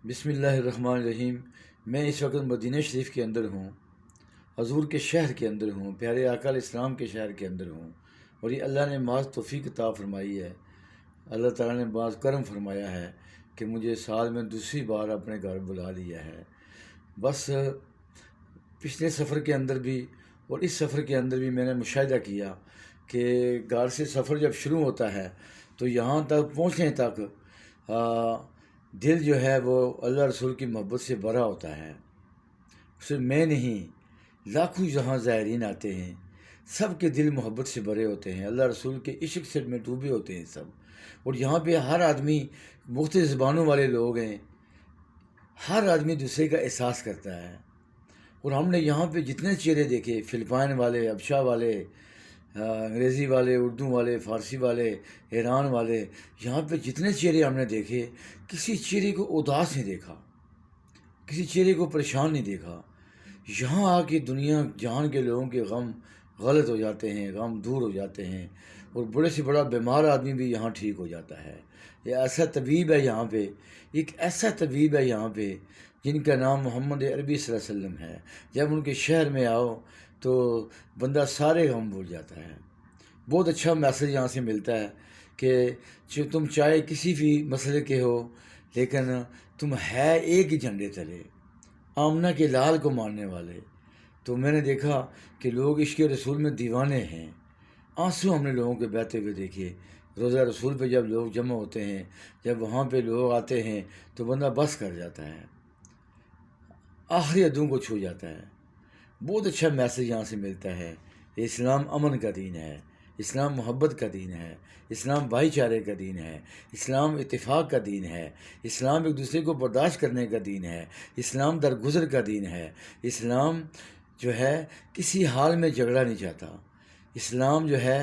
بسم اللہ الرحمن الرحیم۔ میں اس وقت مدینہ شریف کے اندر ہوں، حضور کے شہر کے اندر ہوں، پیارے آقا علیہ السلام کے شہر کے اندر ہوں، اور یہ اللہ نے بعض توفیق عطا فرمائی ہے۔ اللہ تعالیٰ نے بعض کرم فرمایا ہے کہ مجھے سال میں دوسری بار اپنے گھر بلا لیا ہے۔ بس پچھلے سفر کے اندر بھی اور اس سفر کے اندر بھی میں نے مشاہدہ کیا کہ گھر سے سفر جب شروع ہوتا ہے تو یہاں تک پہنچنے تک دل جو ہے وہ اللہ رسول کی محبت سے بھرا ہوتا ہے۔ صرف میں نہیں، لاکھوں جہاں زائرین آتے ہیں، سب کے دل محبت سے بھرے ہوتے ہیں، اللہ رسول کے عشق سے میں ڈوبے ہوتے ہیں سب۔ اور یہاں پہ ہر آدمی مختلف زبانوں والے لوگ ہیں، ہر آدمی دوسرے کا احساس کرتا ہے۔ اور ہم نے یہاں پہ جتنے چہرے دیکھے، فلپائن والے، ابشا والے، انگریزی والے، اردو والے، فارسی والے، ایران والے، یہاں پہ جتنے چہرے ہم نے دیکھے، کسی چہرے کو اداس نہیں دیکھا، کسی چہرے کو پریشان نہیں دیکھا۔ یہاں آ کے دنیا جہان کے لوگوں کے غم غلط ہو جاتے ہیں، غم دور ہو جاتے ہیں، اور بڑے سے بڑا بیمار آدمی بھی یہاں ٹھیک ہو جاتا ہے۔ یہ ایسا طبیب ہے یہاں پہ، ایک ایسا طبیب ہے یہاں پہ جن کا نام محمد عربی صلی اللہ علیہ وسلم ہے۔ جب ان کے شہر میں آؤ تو بندہ سارے غم بھول جاتا ہے۔ بہت اچھا میسج یہاں سے ملتا ہے کہ تم چاہے کسی بھی مسئلے کے ہو، لیکن تم ہے ایک ہی جھنڈے تلے، آمنہ کے لال کو ماننے والے۔ تو میں نے دیکھا کہ لوگ عشق رسول میں دیوانے ہیں۔ آنسو ہم نے لوگوں کے بہتے ہوئے دیکھے۔ روزہ رسول پہ جب لوگ جمع ہوتے ہیں، جب وہاں پہ لوگ آتے ہیں تو بندہ بس کر جاتا ہے، آخری حدوں کو چھو جاتا ہے۔ بہت اچھا میسج یہاں سے ملتا ہے۔ اسلام امن کا دین ہے، اسلام محبت کا دین ہے، اسلام بھائی چارے کا دین ہے، اسلام اتفاق کا دین ہے، اسلام ایک دوسرے کو برداشت کرنے کا دین ہے، اسلام درگزر کا دین ہے، اسلام جو ہے کسی حال میں جھگڑا نہیں چاہتا، اسلام جو ہے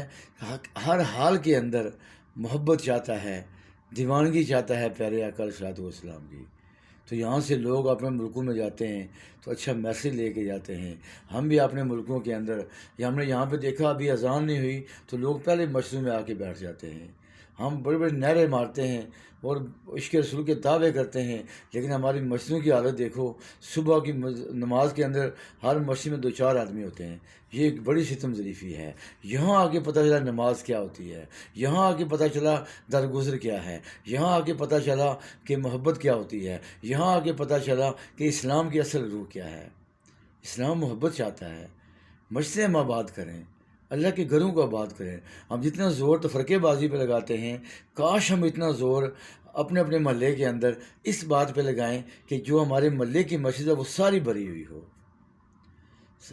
ہر حال کے اندر محبت چاہتا ہے، دیوانگی چاہتا ہے پیارے آقا علیہ الصلوۃ والسلام کی۔ تو یہاں سے لوگ اپنے ملکوں میں جاتے ہیں تو اچھا میسج لے کے جاتے ہیں۔ ہم بھی اپنے ملکوں کے اندر، ہم نے یہاں پہ دیکھا ابھی اذان نہیں ہوئی تو لوگ پہلے مسجدوں میں آ کے بیٹھ جاتے ہیں۔ ہم بڑے بڑے نعرے مارتے ہیں اور عشق رسول کے دعوے کرتے ہیں، لیکن ہماری مسجدوں کی حالت دیکھو۔ صبح کی نماز کے اندر ہر مسجد میں 2-4 آدمی ہوتے ہیں۔ یہ ایک بڑی ستم ظریفی ہے۔ یہاں آ کے پتہ چلا نماز کیا ہوتی ہے، یہاں آ کے پتہ چلا درگزر کیا ہے، یہاں آ کے پتہ چلا کہ محبت کیا ہوتی ہے، یہاں آ کے پتہ چلا کہ اسلام کی اصل روح کیا ہے۔ اسلام محبت چاہتا ہے، مسجدیں ہم آباد کریں، اللہ کے گھروں کو آباد کریں۔ ہم جتنا زور تفرقے بازی پہ لگاتے ہیں، کاش ہم اتنا زور اپنے اپنے محلے کے اندر اس بات پہ لگائیں کہ جو ہمارے محلے کی مسجد ہے وہ ساری بھری ہوئی ہو۔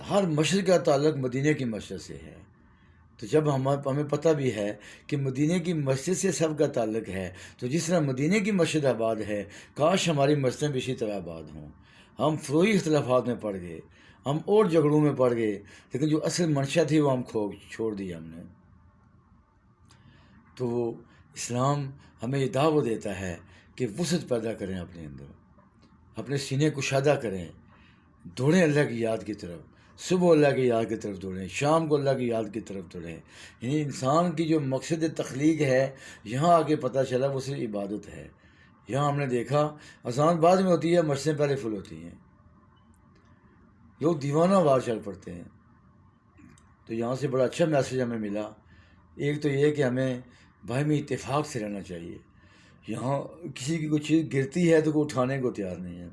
ہر مسجد کا تعلق مدینہ کی مسجد سے ہے۔ تو جب ہمیں پتہ بھی ہے کہ مدینہ کی مسجد سے سب کا تعلق ہے، تو جس طرح مدینہ کی مسجد آباد ہے، کاش ہماری مسجدیں بھی اسی طرح آباد ہوں۔ ہم فروئی اختلافات میں پڑ گئے، ہم اور جھگڑوں میں پڑ گئے، لیکن جو اصل منشا تھی وہ ہم چھوڑ دی ہم نے۔ تو اسلام ہمیں یہ دعوت دیتا ہے کہ وسعت پیدا کریں اپنے اندر، اپنے سینے کشادہ کریں، دوڑیں اللہ کی یاد کی طرف، صبح اللہ کی یاد کی طرف دوڑیں، شام کو اللہ کی یاد کی طرف دوڑیں۔ یعنی انسان کی جو مقصد تخلیق ہے، یہاں آ کے پتہ چلا وہ صرف عبادت ہے۔ یہاں ہم نے دیکھا اذان بعد میں ہوتی ہے، مسجدیں پہلے فل ہوتی ہیں، لوگ دیوانہ وار چل پڑتے ہیں۔ تو یہاں سے بڑا اچھا میسج ہمیں ملا۔ ایک تو یہ کہ ہمیں باہمی اتفاق سے رہنا چاہیے۔ یہاں کسی کی کوئی چیز گرتی ہے تو کوئی اٹھانے کو تیار نہیں ہے۔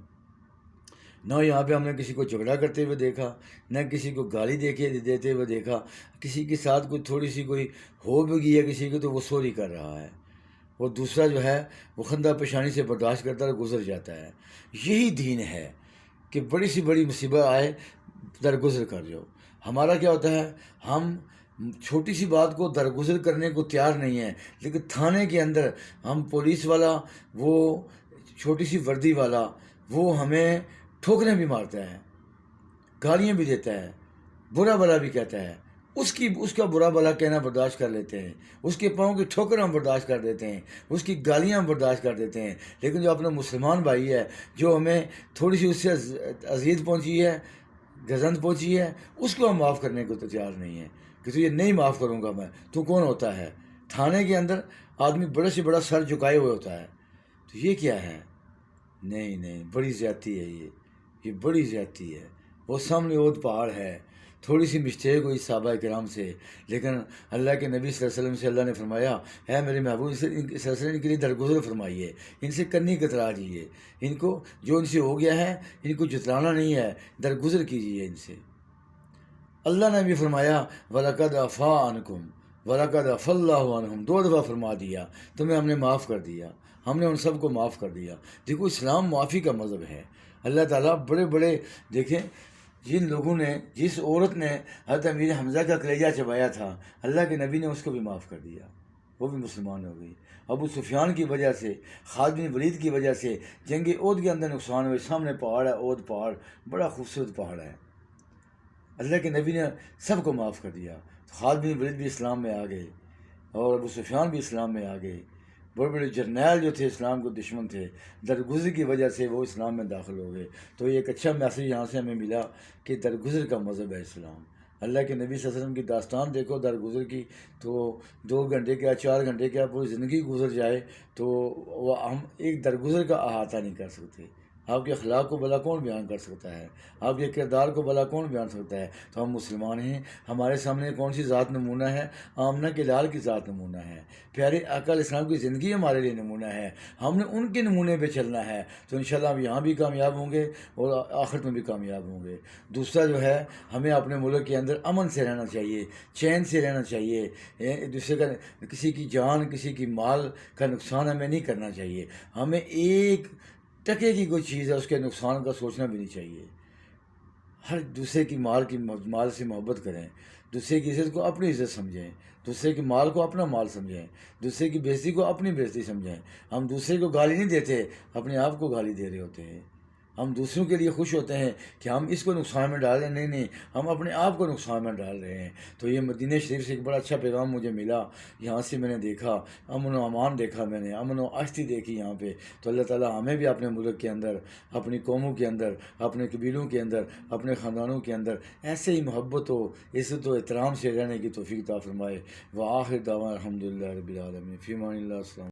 نہ یہاں پہ ہم نے کسی کو جھگڑا کرتے ہوئے دیکھا، نہ کسی کو گالی دیتے ہوئے دیکھا۔ کسی کے ساتھ کوئی تھوڑی سی کوئی ہو بھی گئی ہے کسی کو تو وہ سوری کر رہا ہے، اور دوسرا جو ہے وہ خندہ پیشانی سے برداشت کرتا ہے اور گزر جاتا ہے۔ یہی دین ہے کہ بڑی سی بڑی مصیبت آئے درگزر کر جاؤ۔ ہمارا کیا ہوتا ہے، ہم چھوٹی سی بات کو درگزر کرنے کو تیار نہیں ہیں، لیکن تھانے کے اندر ہم پولیس والا، وہ چھوٹی سی وردی والا، وہ ہمیں ٹھوکریں بھی مارتا ہے، گالیاں بھی دیتا ہے، برا بھلا بھی کہتا ہے، اس کا برا بھلا کہنا برداشت کر لیتے ہیں، اس کے پاؤں کی ٹھوکر ہم برداشت کر دیتے ہیں، اس کی گالیاں ہم برداشت کر دیتے ہیں، لیکن جو اپنا مسلمان بھائی ہے، جو ہمیں تھوڑی سی اس سے اذیت پہنچی ہے، گزند پہنچی ہے، اس کو ہم معاف کرنے کو تیار نہیں ہیں کہ تو یہ نہیں معاف کروں گا میں۔ تو کون ہوتا ہے؟ تھانے کے اندر آدمی بڑے سے بڑا سر جھکائے ہوئے ہوتا ہے۔ تو یہ کیا ہے؟ نہیں نہیں، بڑی زیادتی ہے یہ بڑی زیادتی ہے۔ وہ سامنے اود پہاڑ ہے، تھوڑی سی مسٹیک ہوئی صحابہ کرام سے، لیکن اللہ کے نبی صلی اللہ علیہ وسلم سے اللہ نے فرمایا ہے میرے محبوب، ان سے صلی اللہ علیہ وسلم ان کے لیے درگزر فرمائیے، ان سے کنی کترا دیجیے، ان کو جو ان سے ہو گیا ہے ان کو جتلانا نہیں ہے، درگزر کیجیے ان سے۔ اللہ نے بھی فرمایا وَلَقَدْ عَفَا عَنْكُمْ وَلَقَدْ عَفَا اللَّهُ عَنْهُمْ، 2 دفعہ فرما دیا تمہیں ہم نے معاف کر دیا، ہم نے ان سب کو معاف کر دیا۔ دیکھو اسلام معافی کا مذہب ہے۔ اللہ تعالیٰ بڑے بڑے، دیکھیں جن لوگوں نے، جس عورت نے حضرت امیر حمزہ کا کلیجہ چبایا تھا، اللہ کے نبی نے اس کو بھی معاف کر دیا، وہ بھی مسلمان ہو گئی۔ ابو سفیان کی وجہ سے، خالد بن ولید کی وجہ سے جنگ عہد کے اندر نقصان ہوئے، سامنے پہاڑ ہے عہد پہاڑ، بڑا خوبصورت پہاڑ ہے، اللہ کے نبی نے سب کو معاف کر دیا۔ خالد بن ولید بھی اسلام میں آ گئے اور ابو سفیان بھی اسلام میں آ گئے۔ بڑے بڑے جرنیل جو تھے اسلام کو دشمن تھے، درگزر کی وجہ سے وہ اسلام میں داخل ہو گئے۔ تو یہ ایک اچھا میسیج یہاں سے ہمیں ملا کہ درگزر کا مذہب ہے اسلام۔ اللہ کے نبی صلی اللہ علیہ وسلم کی داستان دیکھو درگزر کی، تو 2 گھنٹے کیا 4 گھنٹے کیا پوری زندگی گزر جائے تو وہ ہم ایک درگزر کا احاطہ نہیں کر سکتے۔ آپ کے اخلاق کو بھلا کون بیان کر سکتا ہے؟ آپ کے کردار کو بھلا کون بیان سکتا ہے؟ تو ہم مسلمان ہیں، ہمارے سامنے کون سی ذات نمونہ ہے؟ آمنہ کے لال کی ذات نمونہ ہے، پیارے آقا علیہ السلام کی زندگی ہمارے لیے نمونہ ہے، ہم نے ان کے نمونے پہ چلنا ہے، تو انشاءاللہ ہم یہاں بھی کامیاب ہوں گے اور آخرت میں بھی کامیاب ہوں گے۔ دوسرا جو ہے، ہمیں اپنے ملک کے اندر امن سے رہنا چاہیے، چین سے رہنا چاہیے، ایک دوسرے کا کسی کی جان کسی کی مال کا نقصان ہمیں نہیں کرنا چاہیے، ہمیں ایک ٹکے کی کوئی چیز ہے اس کے نقصان کا سوچنا بھی نہیں چاہیے۔ ہر دوسرے کی مال سے محبت کریں، دوسرے کی عزت کو اپنی عزت سمجھیں، دوسرے کے مال کو اپنا مال سمجھیں، دوسرے کی بےزتی کو اپنی بےزتی سمجھیں۔ ہم دوسرے کو گالی نہیں دیتے، اپنے آپ کو گالی دے رہے ہوتے ہیں۔ ہم دوسروں کے لیے خوش ہوتے ہیں کہ ہم اس کو نقصان میں ڈال رہے ہیں، نہیں نہیں، ہم اپنے آپ کو نقصان میں ڈال رہے ہیں۔ تو یہ مدینہ شریف سے ایک بڑا اچھا پیغام مجھے ملا، یہاں سے میں نے دیکھا امن و امان، دیکھا میں نے امن و آشتی دیکھی یہاں پہ۔ تو اللہ تعالیٰ ہمیں بھی اپنے ملک کے اندر، اپنی قوموں کے اندر، اپنے قبیلوں کے اندر، اپنے خاندانوں کے اندر ایسے ہی محبت و عزت و احترام سے رہنے کی توفیق عطا فرمائے۔ وآخر دعوانا الحمدللہ رب العالمین، فی امان اللہ، السلام۔